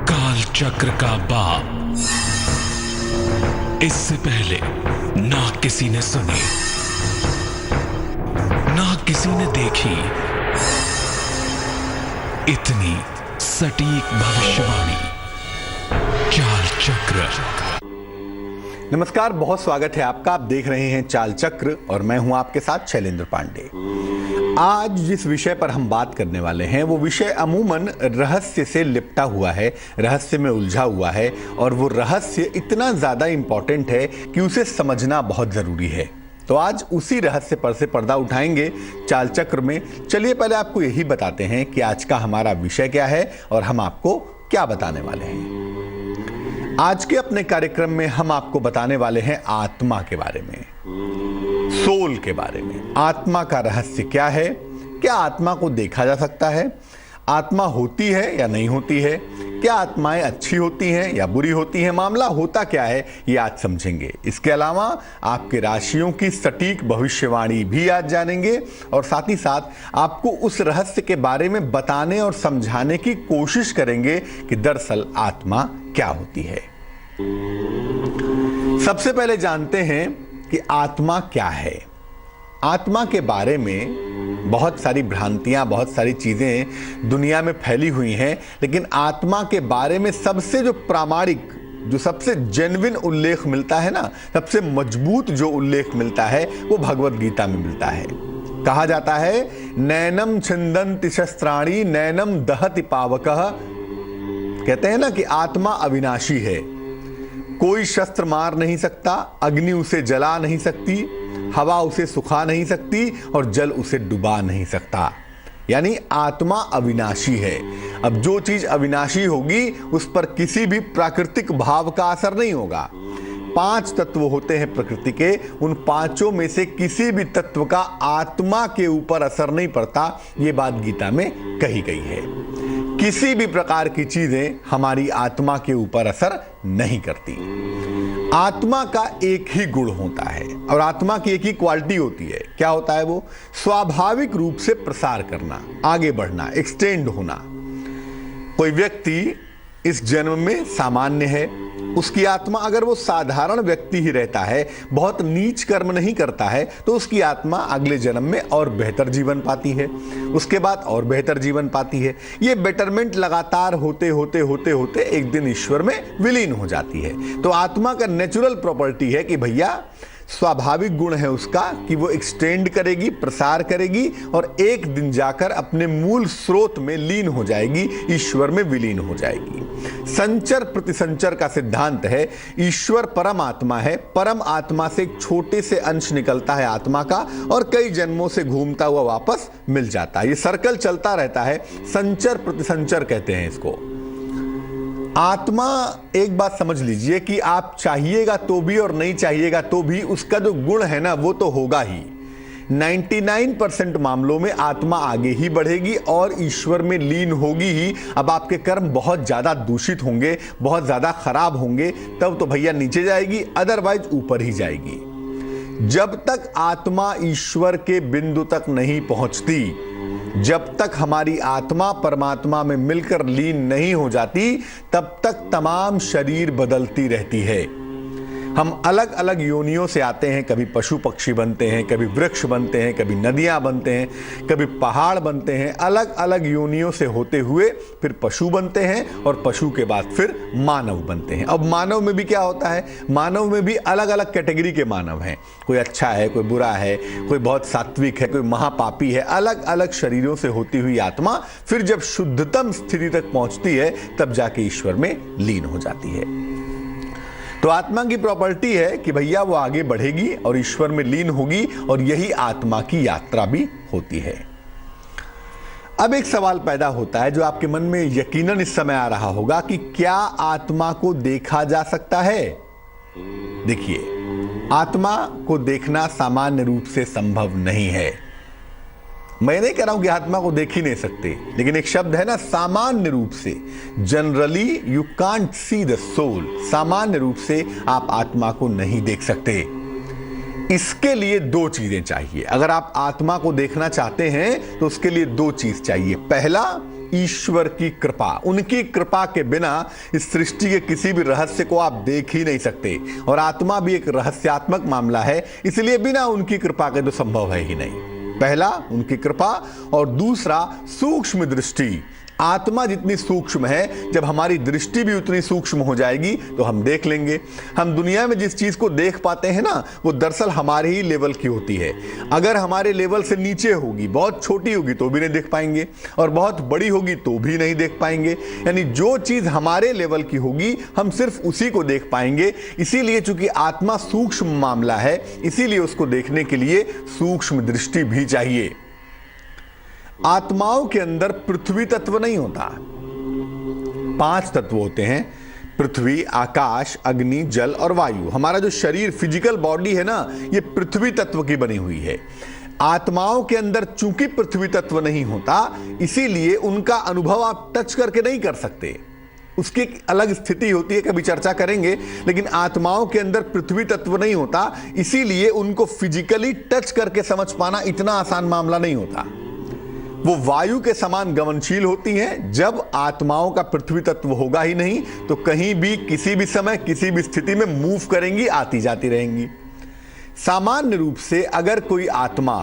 काल चक्र का बाप इससे पहले ना किसी ने सुनी, ना किसी ने देखी इतनी सटीक भविष्यवाणी। चाल चक्र। नमस्कार, बहुत स्वागत है आपका। आप देख रहे हैं चाल चक्र और मैं हूं आपके साथ शैलेंद्र पांडे। आज जिस विषय पर हम बात करने वाले हैं वो विषय अमूमन रहस्य से लिपटा हुआ है, रहस्य में उलझा हुआ है और वो रहस्य इतना ज्यादा इंपॉर्टेंट है कि उसे समझना बहुत जरूरी है। तो आज उसी रहस्य पर से पर्दा उठाएंगे चाल चक्र में। चलिए पहले आपको यही बताते हैं कि आज का हमारा विषय क्या है और हम आपको क्या बताने वाले हैं। आज के अपने कार्यक्रम में हम आपको बताने वाले हैं आत्मा के बारे में, सोल के बारे में। आत्मा का रहस्य क्या है? क्या आत्मा को देखा जा सकता है? आत्मा होती है या नहीं होती है? क्या आत्माएं अच्छी होती हैं या बुरी होती हैं? मामला होता क्या है ये आज समझेंगे। इसके अलावा आपके राशियों की सटीक भविष्यवाणी भी आज जानेंगे और साथ ही साथ आपको उस रहस्य के बारे में बताने और समझाने की कोशिश करेंगे कि दरअसल आत्मा क्या होती है। सबसे पहले जानते हैं कि आत्मा क्या है। आत्मा के बारे में बहुत सारी भ्रांतियां, बहुत सारी चीजें दुनिया में फैली हुई हैं, लेकिन आत्मा के बारे में सबसे जो प्रामाणिक, जो सबसे जेन्युइन उल्लेख मिलता है ना, सबसे मजबूत जो उल्लेख मिलता है वो भगवद गीता में मिलता है। कहा जाता है नैनम छिंदन्ति शस्त्राणि नैनम दहति पावकः। कहते हैं ना कि आत्मा अविनाशी है, कोई शस्त्र मार नहीं सकता, अग्नि उसे जला नहीं सकती, हवा उसे सुखा नहीं सकती और जल उसे डुबा नहीं सकता। यानी आत्मा अविनाशी है। अब जो चीज अविनाशी होगी उस पर किसी भी प्राकृतिक भाव का असर नहीं होगा। 5 तत्व होते हैं प्रकृति के, उन पांचों में से किसी भी तत्व का आत्मा के ऊपर असर नहीं पड़ता। ये बात गीता में कही गई है। किसी भी प्रकार की चीजें हमारी आत्मा के ऊपर असर नहीं करती। आत्मा का एक ही गुण होता है और आत्मा की एक ही क्वालिटी होती है। क्या होता है वो? स्वाभाविक रूप से प्रसार करना, आगे बढ़ना, एक्सटेंड होना। कोई व्यक्ति इस जन्म में सामान्य है, उसकी आत्मा, अगर वो साधारण व्यक्ति ही रहता है, बहुत नीच कर्म नहीं करता है, तो उसकी आत्मा अगले जन्म में और बेहतर जीवन पाती है, उसके बाद और बेहतर जीवन पाती है। ये बेटरमेंट लगातार होते होते होते होते एक दिन ईश्वर में विलीन हो जाती है। तो आत्मा का नेचुरल प्रॉपर्टी है कि भैया स्वाभाविक गुण है उसका कि वो एक्सटेंड करेगी, प्रसार करेगी और एक दिन जाकर अपने मूल स्रोत में लीन हो जाएगी, ईश्वर में विलीन हो जाएगी। संचर प्रतिसंचर का सिद्धांत है। ईश्वर परम आत्मा है, परम आत्मा से एक छोटे से अंश निकलता है आत्मा का और कई जन्मों से घूमता हुआ वापस मिल जाता है। ये सर्कल चलता रहता है, संचर प्रतिसंचर कहते हैं इसको। आत्मा, एक बात समझ लीजिए कि आप चाहिएगा तो भी और नहीं चाहिएगा तो भी उसका जो गुण है ना वो तो होगा ही। 99% मामलों में आत्मा आगे ही बढ़ेगी और ईश्वर में लीन होगी ही। अब आपके कर्म बहुत ज्यादा दूषित होंगे, बहुत ज्यादा खराब होंगे, तब तो भैया नीचे जाएगी, अदरवाइज ऊपर ही जाएगी। जब तक आत्मा ईश्वर के बिंदु तक नहीं पहुंचती, जब तक हमारी आत्मा परमात्मा में मिलकर लीन नहीं हो जाती, तब तक तमाम शरीर बदलती रहती है। हम अलग अलग योनियों से आते हैं, कभी पशु पक्षी बनते हैं, कभी वृक्ष बनते हैं, कभी नदियां बनते हैं, कभी पहाड़ बनते हैं। अलग अलग योनियों से होते हुए फिर पशु बनते हैं और पशु के बाद फिर मानव बनते हैं। अब मानव में भी क्या होता है? मानव में भी अलग अलग कैटेगरी के मानव हैं। कोई अच्छा है, कोई बुरा है, कोई बहुत सात्विक है, कोई महापापी है। अलग अलग शरीरों से होती हुई आत्मा फिर जब शुद्धतम स्थिति तक पहुंचती है तब जाके ईश्वर में लीन हो जाती है। तो आत्मा की प्रॉपर्टी है कि भैया वो आगे बढ़ेगी और ईश्वर में लीन होगी और यही आत्मा की यात्रा भी होती है। अब एक सवाल पैदा होता है जो आपके मन में यकीनन इस समय आ रहा होगा कि क्या आत्मा को देखा जा सकता है? देखिए, आत्मा को देखना सामान्य रूप से संभव नहीं है। मैं नहीं कह रहा हूं कि आत्मा को देख ही नहीं सकते, लेकिन एक शब्द है ना, सामान्य रूप से, generally you can't see the soul. सामान्य रूप से आप आत्मा को नहीं देख सकते। इसके लिए 2 चीजें चाहिए। अगर आप आत्मा को देखना चाहते हैं तो उसके लिए 2 चीज चाहिए। पहला, ईश्वर की कृपा। उनकी कृपा के बिना इस सृष्टि के किसी भी रहस्य को आप देख ही नहीं सकते, और आत्मा भी एक रहस्यात्मक मामला है, इसलिए बिना उनकी कृपा के तो संभव है ही नहीं। पहला उनकी कृपा, और दूसरा सूक्ष्म दृष्टि। आत्मा जितनी सूक्ष्म है, जब हमारी दृष्टि भी उतनी सूक्ष्म हो जाएगी तो हम देख लेंगे। हम दुनिया में जिस चीज को देख पाते हैं ना, वो दरअसल हमारे ही लेवल की होती है। अगर हमारे लेवल से नीचे होगी, बहुत छोटी होगी तो भी नहीं देख पाएंगे, और बहुत बड़ी होगी तो भी नहीं देख पाएंगे। यानी जो चीज हमारे लेवल की होगी हम सिर्फ उसी को देख पाएंगे। इसीलिए चूंकि आत्मा सूक्ष्म मामला है, इसीलिए उसको देखने के लिए सूक्ष्म दृष्टि भी चाहिए। आत्माओं के अंदर पृथ्वी तत्व नहीं होता। 5 तत्व होते हैं: पृथ्वी, आकाश, अग्नि, जल और वायु। हमारा जो शरीर, फिजिकल बॉडी है ना, ये पृथ्वी तत्व की बनी हुई है। आत्माओं के अंदर चूंकि पृथ्वी तत्व नहीं होता, इसीलिए उनका अनुभव आप टच करके नहीं कर सकते। उसकी एक अलग स्थिति होती है, कभी चर्चा करेंगे। लेकिन आत्माओं के अंदर पृथ्वी तत्व नहीं होता, इसीलिए उनको फिजिकली टच करके समझ पाना इतना आसान मामला नहीं होता। वो वायु के समान गमनशील होती हैं। जब आत्माओं का पृथ्वी तत्व होगा ही नहीं, तो कहीं भी, किसी भी समय, किसी भी स्थिति में मूव करेंगी, आती जाती रहेंगी। सामान्य रूप से अगर कोई आत्मा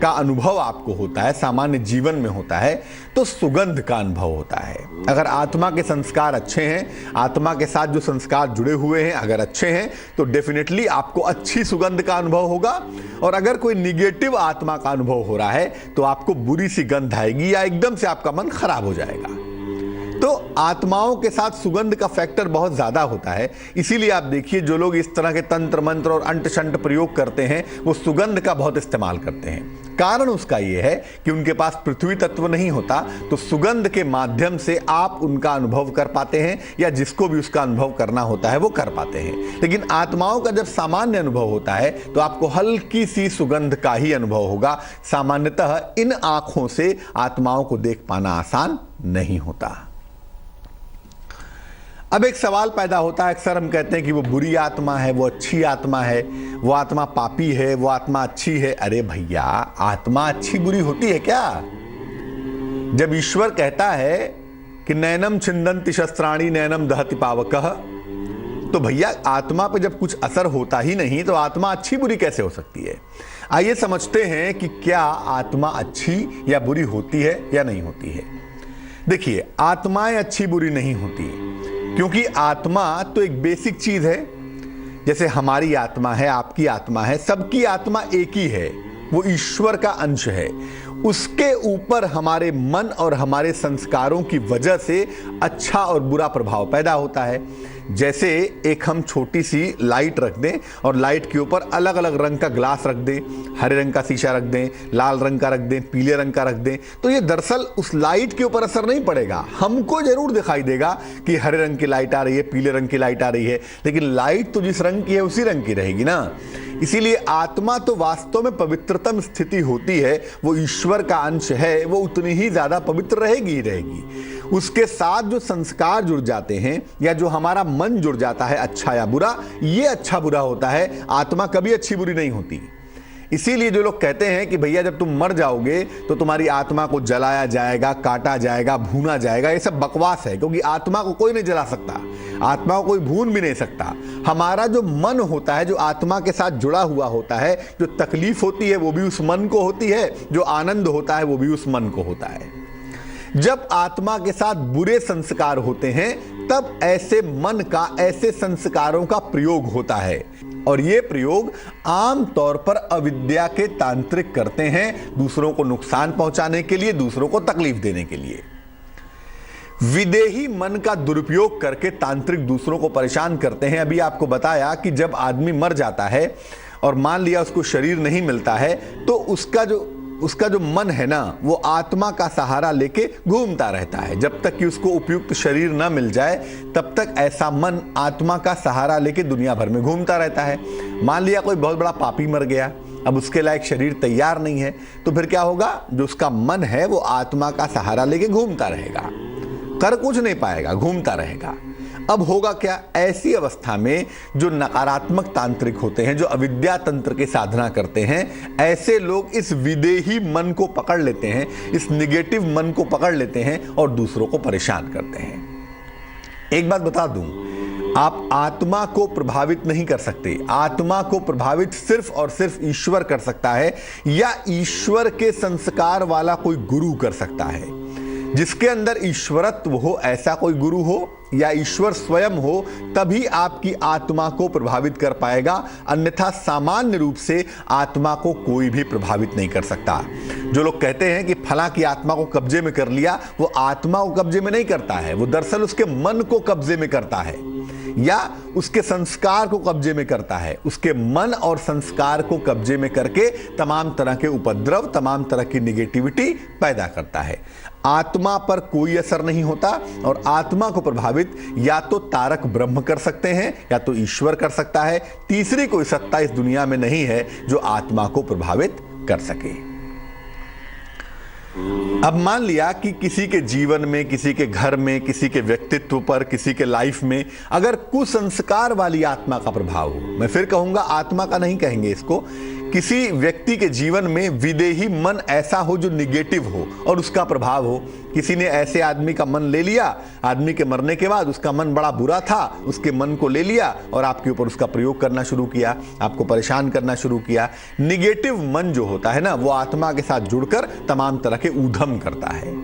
का अनुभव आपको होता है, सामान्य जीवन में होता है, तो सुगंध का अनुभव होता है। अगर आत्मा के संस्कार अच्छे हैं, आत्मा के साथ जो संस्कार जुड़े हुए हैं अगर अच्छे हैं, तो डेफिनेटली आपको अच्छी सुगंध का अनुभव होगा। और अगर कोई निगेटिव आत्मा का अनुभव हो रहा है तो आपको बुरी सी गंध आएगी, या एकदम से आपका मन खराब हो जाएगा। तो आत्माओं के साथ सुगंध का फैक्टर बहुत ज्यादा होता है। इसीलिए आप देखिए, जो लोग इस तरह के तंत्र मंत्र और अंट शंट प्रयोग करते हैं, वो सुगंध का बहुत इस्तेमाल करते हैं। कारण उसका यह है कि उनके पास पृथ्वी तत्व नहीं होता, तो सुगंध के माध्यम से आप उनका अनुभव कर पाते हैं, या जिसको भी उसका अनुभव करना होता है वो कर पाते हैं। लेकिन आत्माओं का जब सामान्य अनुभव होता है, तो आपको हल्की सी सुगंध का ही अनुभव होगा। सामान्यतः इन आंखों से आत्माओं को देख पाना आसान नहीं होता। अब एक सवाल पैदा होता है, अक्सर हम कहते हैं कि वो बुरी आत्मा है, वो अच्छी आत्मा है, वो आत्मा पापी है, वो आत्मा अच्छी है। अरे भैया, आत्मा अच्छी बुरी होती है क्या? जब ईश्वर कहता है कि नैनम छिंदन्ति शस्त्राणि नैनम दहति पावकः, तो भैया आत्मा पे जब कुछ असर होता ही नहीं, तो आत्मा अच्छी बुरी कैसे हो सकती है? आइए समझते हैं कि क्या आत्मा अच्छी या बुरी होती है या नहीं होती है। देखिए, आत्माएं अच्छी बुरी नहीं होती, क्योंकि आत्मा तो एक बेसिक चीज है। जैसे हमारी आत्मा है, आपकी आत्मा है, सबकी आत्मा एक ही है, वो ईश्वर का अंश है। उसके ऊपर हमारे मन और हमारे संस्कारों की वजह से अच्छा और बुरा प्रभाव पैदा होता है। जैसे एक हम छोटी सी लाइट रख दें और लाइट के ऊपर अलग अलग रंग का ग्लास रख दें, हरे रंग का शीशा रख दें, लाल रंग का रख दें, पीले रंग का रख दें, तो ये दरअसल उस लाइट के ऊपर असर नहीं पड़ेगा। हमको जरूर दिखाई देगा कि हरे रंग की लाइट आ रही है, पीले रंग की लाइट आ रही है, लेकिन लाइट तो जिस रंग की है उसी रंग की रहेगी ना। इसीलिए आत्मा तो वास्तव में पवित्रतम स्थिति होती है, वो ईश्वर का अंश है, वो उतनी ही ज्यादा पवित्र रहेगी ही रहेगी। उसके साथ जो संस्कार जुड़ जाते हैं, या जो हमारा मन जुड़ जाता है, अच्छा या बुरा, ये अच्छा बुरा होता है। आत्मा कभी अच्छी बुरी नहीं होती। इसीलिए जो लोग कहते हैं कि भैया जब तुम मर जाओगे तो तुम्हारी आत्मा को जलाया जाएगा, काटा जाएगा, भूना जाएगा, ये सब बकवास है। क्योंकि आत्मा को कोई नहीं जला सकता, आत्मा को कोई भून भी नहीं सकता। हमारा जो मन होता है, जो आत्मा के साथ जुड़ा हुआ होता है, जो तकलीफ होती है वो भी उस मन को होती है, जो आनंद होता है वो भी उस मन को होता है। जब आत्मा के साथ बुरे संस्कार होते हैं, तब ऐसे मन का, ऐसे संस्कारों का प्रयोग होता है। और ये प्रयोग आम तौर पर अविद्या के तांत्रिक करते हैं, दूसरों को नुकसान पहुंचाने के लिए, दूसरों को तकलीफ देने के लिए। विदेही मन का दुरुपयोग करके तांत्रिक दूसरों को परेशान करते हैं। अभी आपको बताया कि जब आदमी मर जाता है और मान लिया उसको शरीर नहीं मिलता है, तो उसका जो मन है ना, वो आत्मा का सहारा लेके घूमता रहता है। जब तक कि उसको उपयुक्त शरीर ना मिल जाए, तब तक ऐसा मन आत्मा का सहारा लेके दुनिया भर में घूमता रहता है। मान लिया कोई बहुत बड़ा पापी मर गया, अब उसके लायक शरीर तैयार नहीं है, तो फिर क्या होगा? जो उसका मन है वो आत्मा का सहारा लेके घूमता रहेगा, कर कुछ नहीं पाएगा, घूमता रहेगा। अब होगा क्या, ऐसी अवस्था में जो नकारात्मक तांत्रिक होते हैं, जो अविद्या तंत्र की साधना करते हैं, ऐसे लोग इस विदेही मन को पकड़ लेते हैं, इस निगेटिव मन को पकड़ लेते हैं और दूसरों को परेशान करते हैं। एक बात बता दूं, आप आत्मा को प्रभावित नहीं कर सकते। आत्मा को प्रभावित सिर्फ और सिर्फ ईश्वर कर सकता है, या ईश्वर के संस्कार वाला कोई गुरु कर सकता है। जिसके अंदर ईश्वरत्व हो, ऐसा कोई गुरु हो या ईश्वर स्वयं हो, तभी आपकी आत्मा को प्रभावित कर पाएगा। अन्यथा सामान्य रूप से आत्मा को कोई भी प्रभावित नहीं कर सकता। जो लोग कहते हैं कि फला की आत्मा को कब्जे में कर लिया, वो आत्मा को कब्जे में नहीं करता है, वो दरअसल उसके मन को कब्जे में करता है या उसके संस्कार को कब्जे में करता है। उसके मन और संस्कार को कब्जे में करके तमाम तरह के उपद्रव, तमाम तरह की निगेटिविटी पैदा करता है। आत्मा पर कोई असर नहीं होता, और आत्मा को प्रभावित या तो तारक ब्रह्म कर सकते हैं या तो ईश्वर कर सकता है। तीसरी कोई सत्ता इस दुनिया में नहीं है जो आत्मा को प्रभावित कर सके। अब मान लिया कि किसी के जीवन में, किसी के घर में, किसी के व्यक्तित्व पर, किसी के लाइफ में अगर कुसंस्कार वाली आत्मा का प्रभाव हो, मैं फिर कहूंगा आत्मा का नहीं कहेंगे इसको, किसी व्यक्ति के जीवन में विदेही मन ऐसा हो जो निगेटिव हो और उसका प्रभाव हो। किसी ने ऐसे आदमी का मन ले लिया, आदमी के मरने के बाद उसका मन बड़ा बुरा था, उसके मन को ले लिया और आपके ऊपर उसका प्रयोग करना शुरू किया, आपको परेशान करना शुरू किया। निगेटिव मन जो होता है ना, वो आत्मा के साथ जुड़कर तमाम तरह के ऊधम करता है।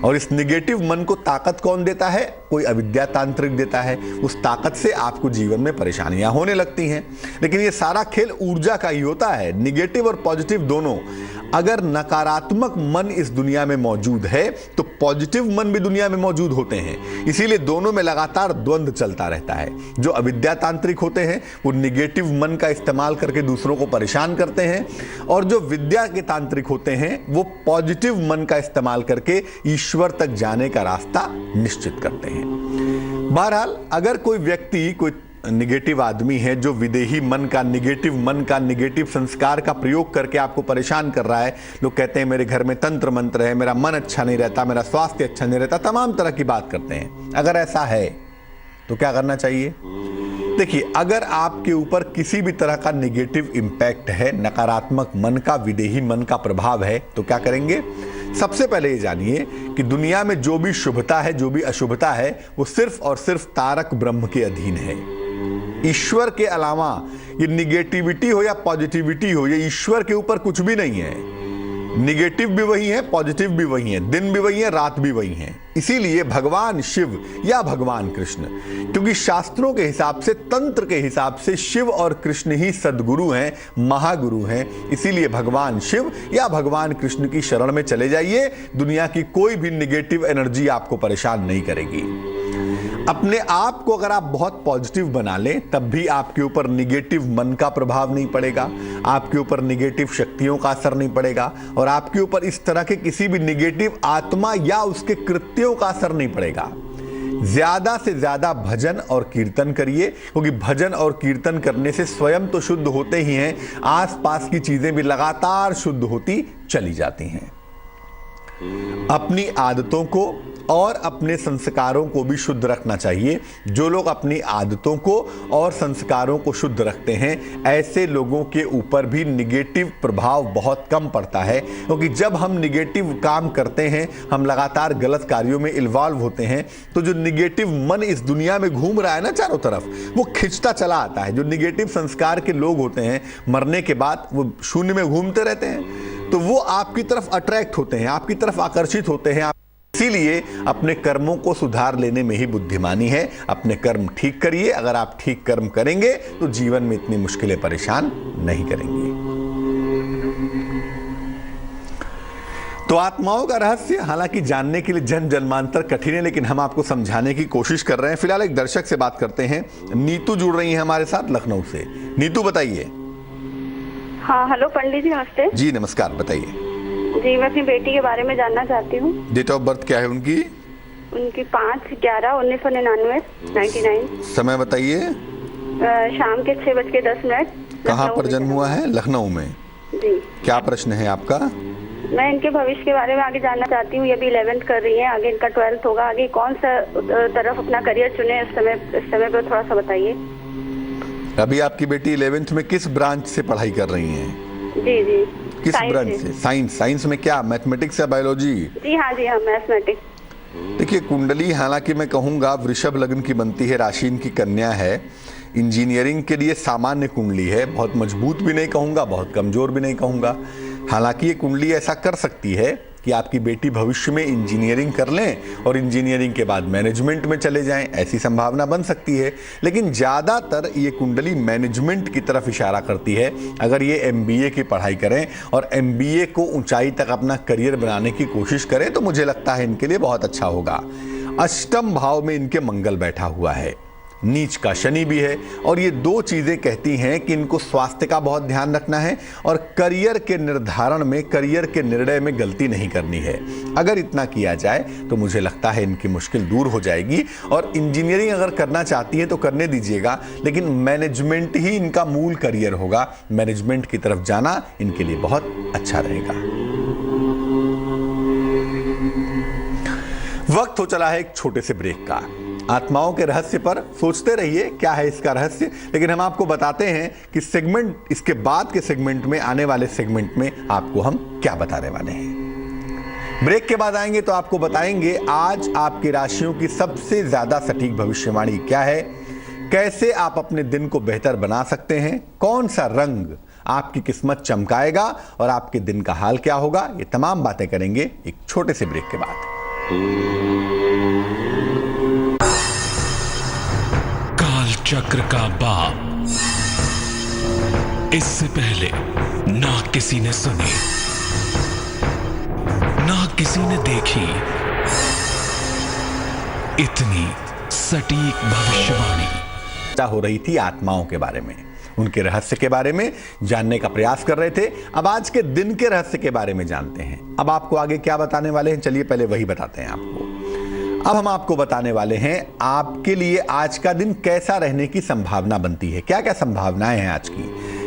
और इस निगेटिव मन को ताकत कौन देता है? कोई अविद्या तांत्रिक देता है। उस ताकत से आपको जीवन में परेशानियां होने लगती हैं। लेकिन ये सारा खेल ऊर्जा का ही होता है, निगेटिव और पॉजिटिव दोनों। अगर नकारात्मक मन इस दुनिया में मौजूद है तो पॉजिटिव मन भी दुनिया में मौजूद होते हैं। इसीलिए दोनों में लगातार द्वंद्व चलता रहता है। जो अविद्या तांत्रिक होते हैं वो निगेटिव मन का इस्तेमाल करके दूसरों को परेशान करते हैं, और जो विद्या के तांत्रिक होते हैं वो पॉजिटिव मन का इस्तेमाल करके ईश्वर तक जाने का रास्ता निश्चित करते हैं। बहरहाल, अगर कोई व्यक्ति, कोई निगेटिव आदमी है जो विदेही मन का, निगेटिव संस्कार का प्रयोग करके आपको परेशान कर रहा है, लोग कहते हैं मेरे घर में तंत्र मंत्र है, मेरा मन अच्छा नहीं रहता, मेरा स्वास्थ्य अच्छा नहीं रहता, तमाम तरह की बात करते हैं। अगर ऐसा है तो क्या करना चाहिए? देखिए, अगर आपके ऊपर किसी भी तरह का निगेटिव इंपैक्ट है, नकारात्मक मन का, विदेही मन का प्रभाव है, तो क्या करेंगे? सबसे पहले ये जानिए कि दुनिया में जो भी शुभता है, जो भी अशुभता है, वो सिर्फ और सिर्फ तारक ब्रह्म के अधीन है। ईश्वर के अलावा ये निगेटिविटी हो या पॉजिटिविटी हो, ये ईश्वर के ऊपर कुछ भी नहीं है। निगेटिव भी वही है, पॉजिटिव भी वही है, दिन भी वही है, रात भी वही है। इसीलिए भगवान शिव या भगवान कृष्ण, क्योंकि शास्त्रों के हिसाब से, तंत्र के हिसाब से शिव और कृष्ण ही सद्गुरु हैं, महागुरु हैं। इसीलिए भगवान शिव या भगवान कृष्ण की शरण में चले जाइए। दुनिया की कोई भी निगेटिव एनर्जी आपको परेशान नहीं करेगी। अपने आप को अगर आप बहुत पॉजिटिव बना लें, तब भी आपके ऊपर निगेटिव मन का प्रभाव नहीं पड़ेगा, आपके ऊपर निगेटिव शक्तियों का असर नहीं पड़ेगा, और आपके ऊपर इस तरह के किसी भी निगेटिव आत्मा या उसके कृत्यों का असर नहीं पड़ेगा। ज्यादा से ज्यादा भजन और कीर्तन करिए, क्योंकि भजन और कीर्तन करने से स्वयं तो शुद्ध होते ही हैं, आसपास की चीजें भी लगातार शुद्ध होती चली जाती हैं। अपनी आदतों को और अपने संस्कारों को भी शुद्ध रखना चाहिए। जो लोग अपनी आदतों को और संस्कारों को शुद्ध रखते हैं, ऐसे लोगों के ऊपर भी निगेटिव प्रभाव बहुत कम पड़ता है। क्योंकि जब हम निगेटिव काम करते हैं, हम लगातार गलत कार्यों में इन्वॉल्व होते हैं, तो जो निगेटिव मन इस दुनिया में घूम रहा है ना चारों तरफ, वो खिंचता चला आता है। जो निगेटिव संस्कार के लोग होते हैं, मरने के बाद वो शून्य में घूमते रहते हैं, तो वो आपकी तरफ अट्रैक्ट होते हैं, आपकी तरफ आकर्षित होते हैं। इसीलिए अपने कर्मों को सुधार लेने में ही बुद्धिमानी है। अपने कर्म ठीक करिए। अगर आप ठीक कर्म करेंगे तो जीवन में इतनी मुश्किलें परेशान नहीं करेंगी। तो आत्माओं का रहस्य हालांकि जानने के लिए जन्म जन्मांतर कठिन है, लेकिन हम आपको समझाने की कोशिश कर रहे हैं। फिलहाल एक दर्शक से बात करते हैं। नीतू जुड़ रही है हमारे साथ लखनऊ से। नीतू, बताइए। हाँ, हेलो पंडित जी, नमस्ते। जी नमस्कार, बताइए। जी, मैं अपनी बेटी के बारे में जानना चाहती हूँ। डेट ऑफ बर्थ क्या है उनकी? उनकी 5/11/1999। 99। समय बताइए। शाम के 6:10। कहाँ पर जन्म हुआ है? लखनऊ में। जी। क्या प्रश्न है आपका? मैं इनके भविष्य के बारे में आगे जानना चाहती हूँ। ये भी 11th कर रही हैं, आगे इनका 12th होगा, आगे कौन सा तरफ अपना करियर चुने इस समय पर थोड़ा सा बताइए। अभी आपकी बेटी 11th में किस ब्रांच से पढ़ाई कर रही हैं? जी जी। किस ब्रांच से? साइंस। साइंस में क्या, मैथमेटिक्स या बायोलॉजी? जी हाँ मैथमेटिक्स। देखिए, कुंडली हालांकि मैं कहूँगा वृषभ लग्न की बनती है, राशि इनकी कन्या है। इंजीनियरिंग के लिए सामान्य कुंडली है, बहुत मजबूत भी नहीं कहूँगा, बहुत कमज़ोर भी नहीं कहूँगा। हालांकि ये कुंडली ऐसा कर सकती है कि आपकी बेटी भविष्य में इंजीनियरिंग कर लें और इंजीनियरिंग के बाद मैनेजमेंट में चले जाएं, ऐसी संभावना बन सकती है। लेकिन ज़्यादातर ये कुंडली मैनेजमेंट की तरफ इशारा करती है। अगर ये MBA की पढ़ाई करें और MBA को ऊंचाई तक अपना करियर बनाने की कोशिश करें तो मुझे लगता है इनके लिए बहुत अच्छा होगा। अष्टम भाव में इनके मंगल बैठा हुआ है, नीच का शनि भी है, और ये दो चीजें कहती हैं कि इनको स्वास्थ्य का बहुत ध्यान रखना है और करियर के निर्धारण में, करियर के निर्णय में गलती नहीं करनी है। अगर इतना किया जाए तो मुझे लगता है इनकी मुश्किल दूर हो जाएगी। और इंजीनियरिंग अगर करना चाहती हैं तो करने दीजिएगा, लेकिन मैनेजमेंट ही इनका मूल करियर होगा। मैनेजमेंट की तरफ जाना इनके लिए बहुत अच्छा रहेगा। वक्त हो चला है एक छोटे से ब्रेक का। आत्माओं के रहस्य पर सोचते रहिए क्या है इसका रहस्य, लेकिन हम आपको बताते हैं कि सेगमेंट, इसके बाद के सेगमेंट में, आने वाले सेगमेंट में आपको हम क्या बताने वाले हैं। ब्रेक के बाद आएंगे तो आपको बताएंगे आज आपकी राशियों की सबसे ज्यादा सटीक भविष्यवाणी क्या है, कैसे आप अपने दिन को बेहतर बना सकते हैं, कौन सा रंग आपकी किस्मत चमकाएगा और आपके दिन का हाल क्या होगा। ये तमाम बातें करेंगे एक छोटे से ब्रेक के बाद। चक्र का बाप, इससे पहले ना किसी ने सुनी, ना किसी ने देखी इतनी सटीक भविष्यवाणी। हो रही थी आत्माओं के बारे में, उनके रहस्य के बारे में जानने का प्रयास कर रहे थे। अब आज के दिन के रहस्य के बारे में जानते हैं। अब आपको आगे क्या बताने वाले हैं, चलिए पहले वही बताते हैं आपको। अब हम आपको बताने वाले हैं आपके लिए आज का दिन कैसा रहने की संभावना बनती है, क्या क्या संभावनाएं हैं आज की,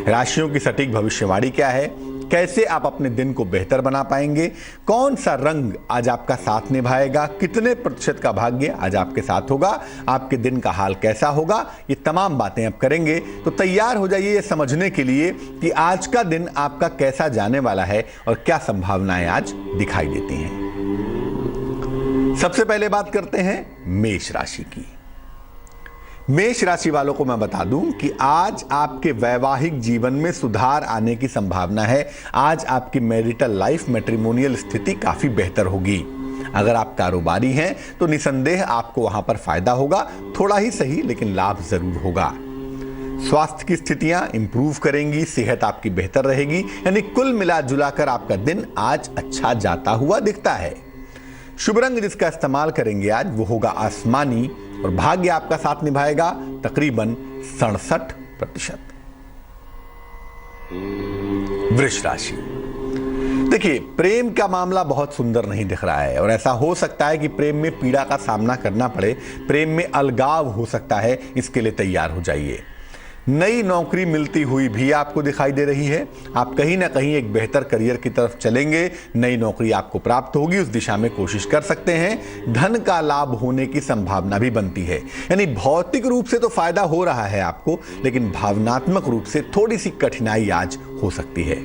राशियों की सटीक भविष्यवाणी क्या है, कैसे आप अपने दिन को बेहतर बना पाएंगे, कौन सा रंग आज आपका साथ निभाएगा, कितने प्रतिशत का भाग्य आज आपके साथ होगा, आपके दिन का हाल कैसा होगा। ये तमाम बातें अब करेंगे, तो तैयार हो जाइए ये समझने के लिए कि आज का दिन आपका कैसा जाने वाला है और क्या संभावनाएं आज दिखाई देती हैं। सबसे पहले बात करते हैं मेष राशि की। मेष राशि वालों को मैं बता दूं कि आज आपके वैवाहिक जीवन में सुधार आने की संभावना है। आज आपकी मैरिटल लाइफ, मैट्रिमोनियल स्थिति काफी बेहतर होगी। अगर आप कारोबारी हैं तो निसंदेह आपको वहां पर फायदा होगा, थोड़ा ही सही लेकिन लाभ जरूर होगा। स्वास्थ्य की स्थितियां इंप्रूव करेंगी, सेहत आपकी बेहतर रहेगी, यानी कुल मिला जुलाकर आपका दिन आज अच्छा जाता हुआ दिखता है। शुभ रंग जिसका इस्तेमाल करेंगे आज वो होगा आसमानी और भाग्य आपका साथ निभाएगा तकरीबन 67%। वृष राशि, देखिए प्रेम का मामला बहुत सुंदर नहीं दिख रहा है और ऐसा हो सकता है कि प्रेम में पीड़ा का सामना करना पड़े, प्रेम में अलगाव हो सकता है, इसके लिए तैयार हो जाइए। नई नौकरी मिलती हुई भी आपको दिखाई दे रही है, आप कहीं ना कहीं एक बेहतर करियर की तरफ चलेंगे, नई नौकरी आपको प्राप्त होगी, उस दिशा में कोशिश कर सकते हैं। धन का लाभ होने की संभावना भी बनती है, यानी भौतिक रूप से तो फायदा हो रहा है आपको, लेकिन भावनात्मक रूप से थोड़ी सी कठिनाई आज हो सकती है।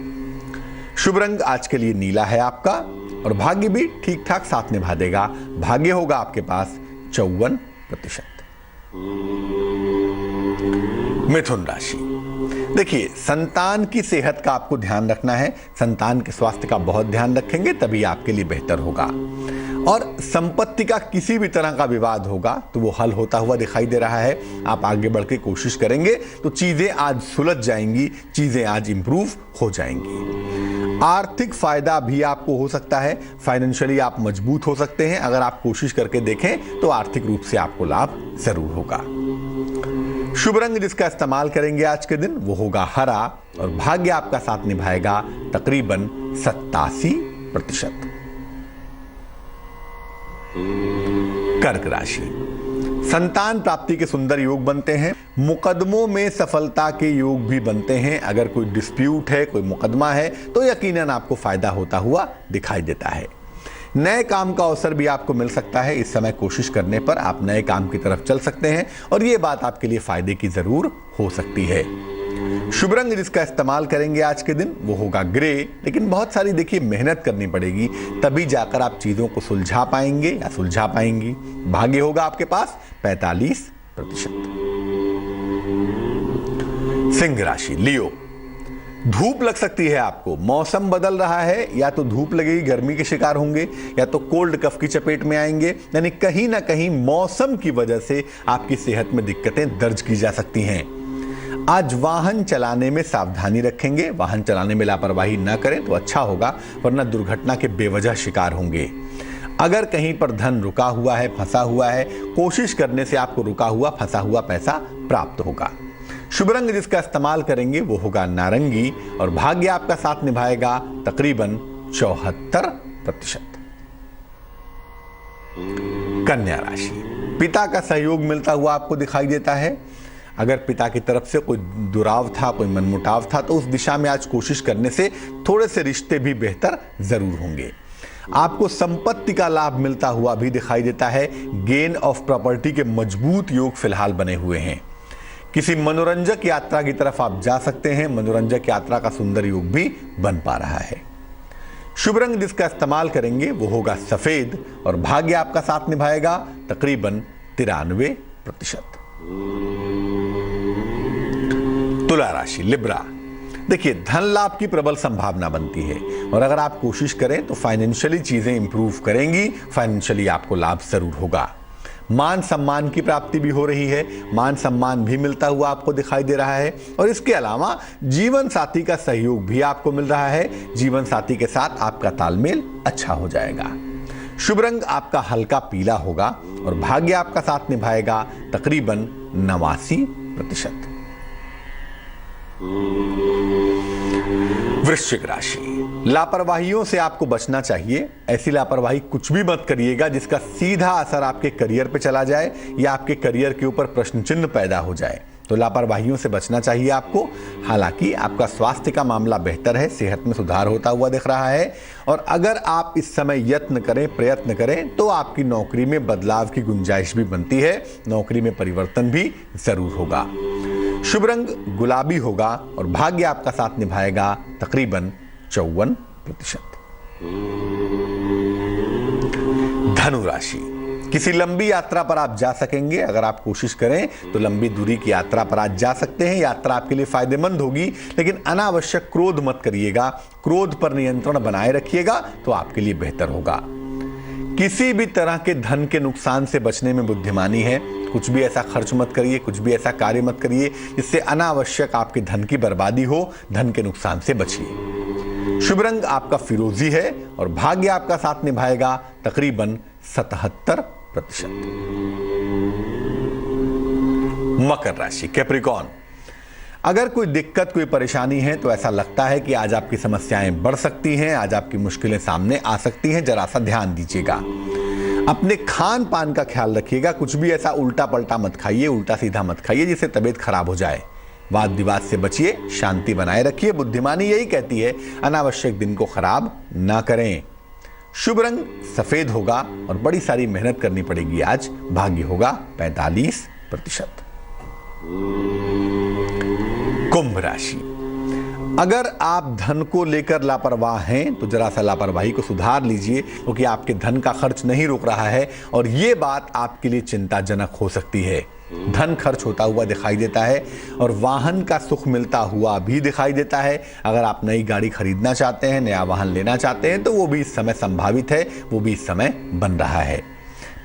शुभ रंग आज के लिए नीला है आपका और भाग्य भी ठीक ठाक साथ निभा देगा। भाग्य होगा आपके पास 54%। मिथुन राशि, देखिए संतान की सेहत का आपको ध्यान रखना है, संतान के स्वास्थ्य का बहुत ध्यान रखेंगे तभी आपके लिए बेहतर होगा। और संपत्ति का किसी भी तरह का विवाद होगा तो वो हल होता हुआ दिखाई दे रहा है। आप आगे बढ़ के कोशिश करेंगे तो चीजें आज सुलझ जाएंगी, चीजें आज इंप्रूव हो जाएंगी। आर्थिक फायदा भी आपको हो सकता है, फाइनेंशियली आप मजबूत हो सकते हैं। अगर आप कोशिश करके देखें तो आर्थिक रूप से आपको लाभ जरूर होगा। शुभ रंग जिसका इस्तेमाल करेंगे आज के दिन वो होगा हरा और भाग्य आपका साथ निभाएगा तकरीबन 87%। कर्क राशि, संतान प्राप्ति के सुंदर योग बनते हैं। मुकदमों में सफलता के योग भी बनते हैं। अगर कोई डिस्प्यूट है, कोई मुकदमा है, तो यकीनन आपको फायदा होता हुआ दिखाई देता है। नए काम का अवसर भी आपको मिल सकता है। इस समय कोशिश करने पर आप नए काम की तरफ चल सकते हैं और ये बात आपके लिए फायदे की जरूर हो सकती है। शुभ रंग जिसका इस्तेमाल करेंगे आज के दिन वो होगा ग्रे, लेकिन बहुत सारी देखिए मेहनत करनी पड़ेगी, तभी जाकर आप चीजों को सुलझा पाएंगे या सुलझा पाएंगी। भाग्य होगा आपके पास 45%। सिंह राशि, लियो, धूप लग सकती है आपको। मौसम बदल रहा है, या तो धूप लगेगी, गर्मी के शिकार होंगे, या तो कोल्ड कफ की चपेट में आएंगे। यानी कहीं ना कहीं मौसम की वजह से आपकी सेहत में दिक्कतें दर्ज की जा सकती हैं। आज वाहन चलाने में सावधानी रखेंगे, वाहन चलाने में लापरवाही ना करें तो अच्छा होगा, वरना दुर्घटना के बेवजह शिकार होंगे। अगर कहीं पर धन रुका हुआ है, फंसा हुआ है, कोशिश करने से आपको रुका हुआ फंसा हुआ पैसा प्राप्त होगा। शुभ रंग जिसका इस्तेमाल करेंगे वो होगा नारंगी और भाग्य आपका साथ निभाएगा तकरीबन 74%। कन्या राशि, पिता का सहयोग मिलता हुआ आपको दिखाई देता है। अगर पिता की तरफ से कोई दुराव था, कोई मनमुटाव था, तो उस दिशा में आज कोशिश करने से थोड़े से रिश्ते भी बेहतर जरूर होंगे। आपको संपत्ति का लाभ मिलता हुआ भी दिखाई देता है। गेन ऑफ प्रॉपर्टी के मजबूत योग फिलहाल बने हुए हैं। किसी मनोरंजक यात्रा की तरफ आप जा सकते हैं। मनोरंजक यात्रा का सुंदर योग भी बन पा रहा है। शुभ रंग जिसका इस्तेमाल करेंगे वो होगा सफेद और भाग्य आपका साथ निभाएगा तकरीबन 93%। तुला राशि, लिब्रा, देखिए धन लाभ की प्रबल संभावना बनती है और अगर आप कोशिश करें तो फाइनेंशियली चीजें इंप्रूव करेंगी। फाइनेंशियली आपको लाभ जरूर होगा। मान सम्मान की प्राप्ति भी हो रही है। मान सम्मान भी मिलता हुआ आपको दिखाई दे रहा है और इसके अलावा जीवन साथी का सहयोग भी आपको मिल रहा है। जीवन साथी के साथ आपका तालमेल अच्छा हो जाएगा। शुभ रंग आपका हल्का पीला होगा और भाग्य आपका साथ निभाएगा तकरीबन 89%। वृश्चिक राशि, लापरवाहियों से आपको बचना चाहिए। ऐसी लापरवाही कुछ भी मत करिएगा जिसका सीधा असर आपके करियर पे चला जाए या आपके करियर के ऊपर प्रश्न चिन्ह पैदा हो जाए। तो लापरवाहियों से बचना चाहिए आपको। हालांकि आपका स्वास्थ्य का मामला बेहतर है, सेहत में सुधार होता हुआ दिख रहा है और अगर आप इस समय यत्न करें, प्रयत्न करें तो आपकी नौकरी में बदलाव की गुंजाइश भी बनती है। नौकरी में परिवर्तन भी जरूर होगा। शुभ रंग गुलाबी होगा और भाग्य आपका साथ निभाएगा तकरीबन 54%। धनु राशि, किसी लंबी यात्रा पर आप जा सकेंगे। अगर आप कोशिश करें तो लंबी दूरी की यात्रा पर आज जा सकते हैं। यात्रा आपके लिए फायदेमंद होगी, लेकिन अनावश्यक क्रोध मत करिएगा। क्रोध पर नियंत्रण बनाए रखिएगा तो आपके लिए बेहतर होगा। किसी भी तरह के धन के नुकसान से बचने में बुद्धिमानी है। कुछ भी ऐसा खर्च मत करिए, कुछ भी ऐसा कार्य मत करिए जिससे अनावश्यक आपके धन की बर्बादी हो। धन के नुकसान से बचिए। शुभ रंग आपका फिरोजी है और भाग्य आपका साथ निभाएगा तकरीबन 77%। मकर राशि, कैप्रिकॉर्न, अगर कोई दिक्कत, कोई परेशानी है तो ऐसा लगता है कि आज आपकी समस्याएं बढ़ सकती हैं, आज आपकी मुश्किलें सामने आ सकती हैं। जरा सा ध्यान दीजिएगा। अपने खान पान का ख्याल रखिएगा। कुछ भी ऐसा उल्टा पलटा मत खाइए, उल्टा सीधा मत खाइए जिससे तबीयत खराब हो जाए। वाद विवाद से बचिए, शांति बनाए रखिए। बुद्धिमानी यही कहती है अनावश्यक दिन को खराब ना करें। शुभ रंग सफेद होगा और बड़ी सारी मेहनत करनी पड़ेगी आज। भाग्य होगा 45%। कुंभ राशि, अगर आप धन को लेकर लापरवाह हैं तो जरा सा लापरवाही को सुधार लीजिए, क्योंकि आपके धन का खर्च नहीं रुक रहा है और ये बात आपके लिए चिंताजनक हो सकती है। धन खर्च होता हुआ दिखाई देता है और वाहन का सुख मिलता हुआ भी दिखाई देता है। अगर आप नई गाड़ी खरीदना चाहते हैं, नया वाहन लेना चाहते हैं तो वो भी इस समय संभावित है, वो भी इस समय बन रहा है।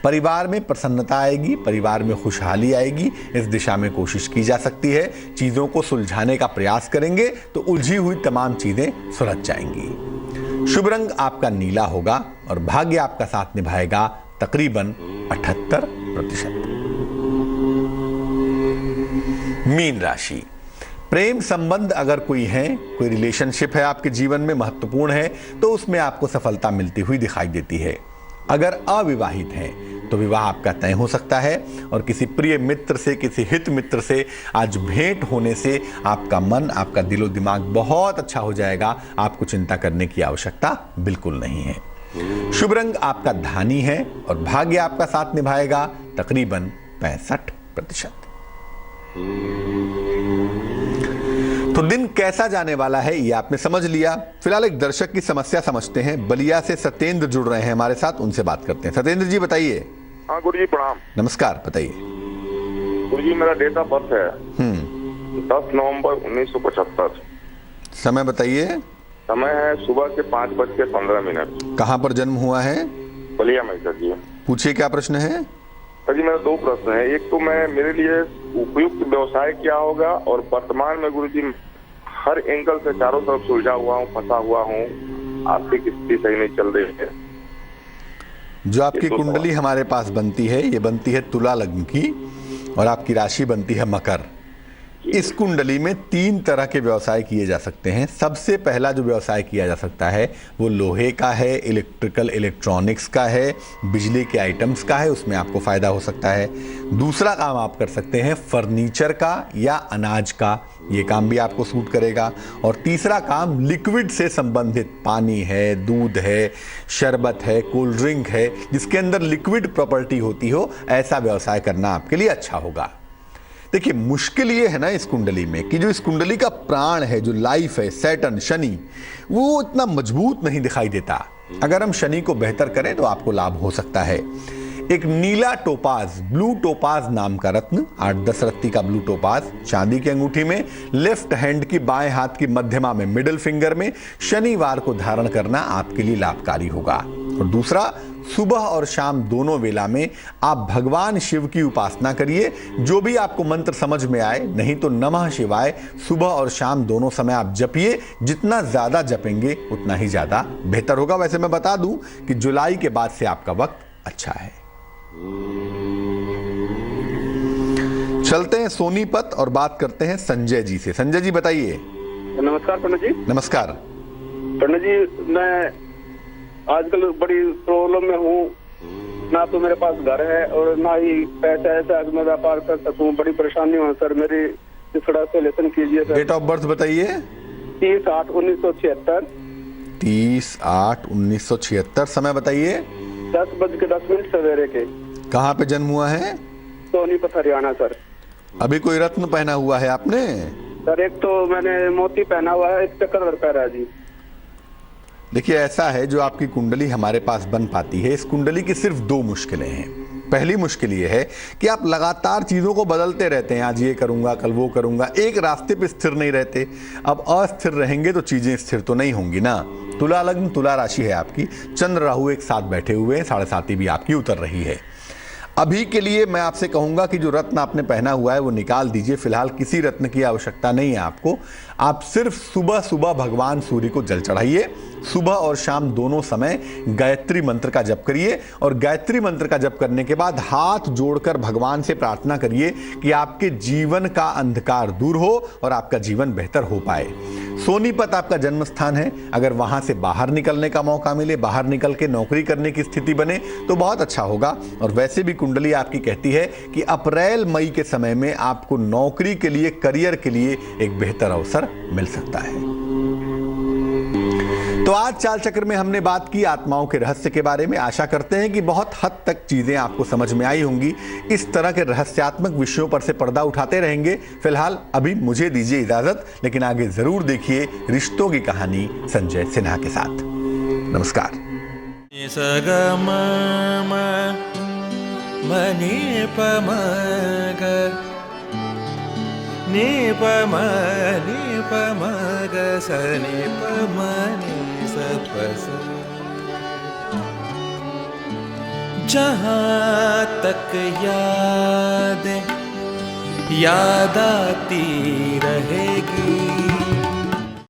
परिवार में प्रसन्नता आएगी, परिवार में खुशहाली आएगी। इस दिशा में कोशिश की जा सकती है। चीजों को सुलझाने का प्रयास करेंगे तो उलझी हुई तमाम चीजें सुलझ जाएंगी। शुभ रंग आपका नीला होगा और भाग्य आपका साथ निभाएगा तकरीबन 78%। मीन राशि, प्रेम संबंध अगर कोई है, कोई रिलेशनशिप है आपके जीवन में महत्वपूर्ण है तो उसमें आपको सफलता मिलती हुई दिखाई देती है। अगर अविवाहित हैं तो विवाह आपका तय हो सकता है। और किसी प्रिय मित्र से, किसी हित मित्र से आज भेंट होने से आपका मन, आपका दिलो दिमाग बहुत अच्छा हो जाएगा। आपको चिंता करने की आवश्यकता बिल्कुल नहीं है। शुभ रंग आपका धानी है और भाग्य आपका साथ निभाएगा तकरीबन 65%। तो दिन कैसा जाने वाला है ये आपने समझ लिया। फिलहाल एक दर्शक की समस्या समझते हैं। बलिया से सत्येंद्र जुड़ रहे हैं हमारे साथ, उनसे बात करते हैं। सत्येंद्र जी बताइए। हाँ गुरु जी प्रणाम। नमस्कार, बताइए। गुरु जी मेरा डेट ऑफ बर्थ है 10 नवंबर 1975। समय बताइए। समय है सुबह के 5:15। कहाँ पर जन्म हुआ है? बलिया में सर जी। पूछिए क्या प्रश्न है? सर जी मेरा 2 प्रश्न है। एक तो मैं मेरे लिए उपयुक्त व्यवसाय क्या होगा, और वर्तमान में गुरु जी हर एंगल से चारों तरफ सुलझा हुआ हूँ, फंसा हुआ हूँ, आर्थिक स्थिति सही नहीं चल रही है। जो आपकी कुंडली हमारे पास बनती है, ये बनती है तुला लग्न की और आपकी राशि बनती है मकर। इस कुंडली में 3 तरह के व्यवसाय किए जा सकते हैं। सबसे पहला जो व्यवसाय किया जा सकता है वो लोहे का है, इलेक्ट्रिकल इलेक्ट्रॉनिक्स का है, बिजली के आइटम्स का है, उसमें आपको फायदा हो सकता है। दूसरा काम आप कर सकते हैं फर्नीचर का या अनाज का, ये काम भी आपको सूट करेगा। और तीसरा काम लिक्विड से संबंधित, पानी है, दूध है, शरबत है, कोल्ड ड्रिंक है, जिसके अंदर लिक्विड प्रॉपर्टी होती हो, ऐसा व्यवसाय करना आपके लिए अच्छा होगा। देखिए मुश्किल ये है ना इस कुंडली में कि जो इस कुंडली का प्राण है, जो लाइफ है, सैटर्न, शनि, वो इतना मजबूत नहीं दिखाई देता। अगर हम शनि को बेहतर करें तो आपको लाभ हो सकता है। एक नीला टोपाज, ब्लू टोपाज नाम का रत्न, 8-10 रत्ती का ब्लू टोपाज चांदी की अंगूठी में, लेफ्ट हैंड की बाएं हाथ की मध्यमा में, मिडिल फिंगर में, शनिवार को धारण करना आपके लिए लाभकारी होगा। और दूसरा, सुबह और शाम दोनों वेला में आप भगवान शिव की उपासना करिए। जो भी आपको मंत्र समझ में आए, नहीं तो नमः शिवाय सुबह और शाम दोनों समय आप जपिए। जितना ज्यादा जपेंगे उतना ही ज्यादा बेहतर होगा। वैसे मैं बता दूं कि जुलाई के बाद से आपका वक्त अच्छा है। चलते हैं सोनीपत और बात करते हैं संजय जी से। संजय जी बताइए। नमस्कार पंडित जी। नमस्कार पंडित जी, मैं आजकल बड़ी प्रॉब्लम में हूँ। ना तो मेरे पास घर है और ना ही पैसा ऐसा है मैं व्यापार कर सकूँ। बड़ी परेशानी है सर मेरी, थोड़ा सोल्यूशन कीजिए सर। डेट ऑफ बर्थ बताइए। 30/8/1976। 30/8/1976। समय बताइए। 10:10 सवेरे के। कहाँ पे जन्म हुआ है? सोनीपत हरियाणा सर। अभी कोई रत्न पहना हुआ है आपने? सर एक तो मैंने मोती पहना हुआ है, एक चक्कर पहना जी। देखिए ऐसा है, जो आपकी कुंडली हमारे पास बन पाती है, इस कुंडली की सिर्फ 2 मुश्किलें हैं। पहली मुश्किल ये है कि आप लगातार चीजों को बदलते रहते हैं। आज ये करूंगा, कल वो करूंगा, एक रास्ते पे स्थिर नहीं रहते। अब अस्थिर रहेंगे तो चीजें स्थिर तो नहीं होंगी ना। तुला लग्न, तुला राशि है आपकी, चंद्र राहु एक साथ बैठे हुए हैं, 7.5 भी आपकी उतर रही है। अभी के लिए मैं आपसे कहूंगा कि जो रत्न आपने पहना हुआ है वो निकाल दीजिए। फिलहाल किसी रत्न की आवश्यकता नहीं है आपको। आप सिर्फ सुबह सुबह भगवान सूर्य को जल चढ़ाइए। सुबह और शाम दोनों समय गायत्री मंत्र का जप करिए और गायत्री मंत्र का जप करने के बाद हाथ जोड़कर भगवान से प्रार्थना करिए कि आपके जीवन का अंधकार दूर हो और आपका जीवन बेहतर हो पाए। सोनीपत आपका जन्म स्थान है। अगर वहां से बाहर निकलने का मौका मिले, बाहर निकल के नौकरी करने की स्थिति बने तो बहुत अच्छा होगा। और वैसे भी कुंडली आपकी कहती है कि अप्रैल मई के समय में आपको नौकरी के लिए, करियर के लिए एक बेहतर अवसर मिल सकता है। तो आज चाल चक्र में हमने बात की आत्माओं के रहस्य के बारे में। आशा करते हैं कि बहुत हद तक चीजें आपको समझ में आई होंगी। इस तरह के रहस्यात्मक विषयों पर से पर्दा उठाते रहेंगे। फिलहाल अभी मुझे दीजिए इजाजत, लेकिन आगे जरूर देखिए रिश्तों की कहानी संजय सिन्हा के साथ। नमस्कार। जहाँ तक याद आती रहेगी।